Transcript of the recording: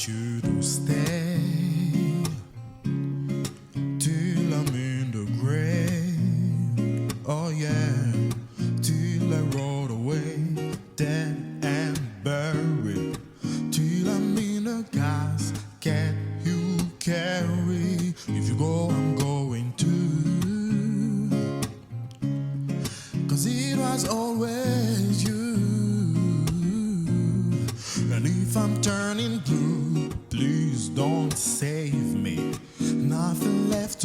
want you to stay till I'm in the grave. Oh yeah, till I roll away, dead and buried. Till I'm in a casket you carry. If you go, I'm going too. 'Cause it was always you. And if I'm turning blue, please don't save me. Nothing left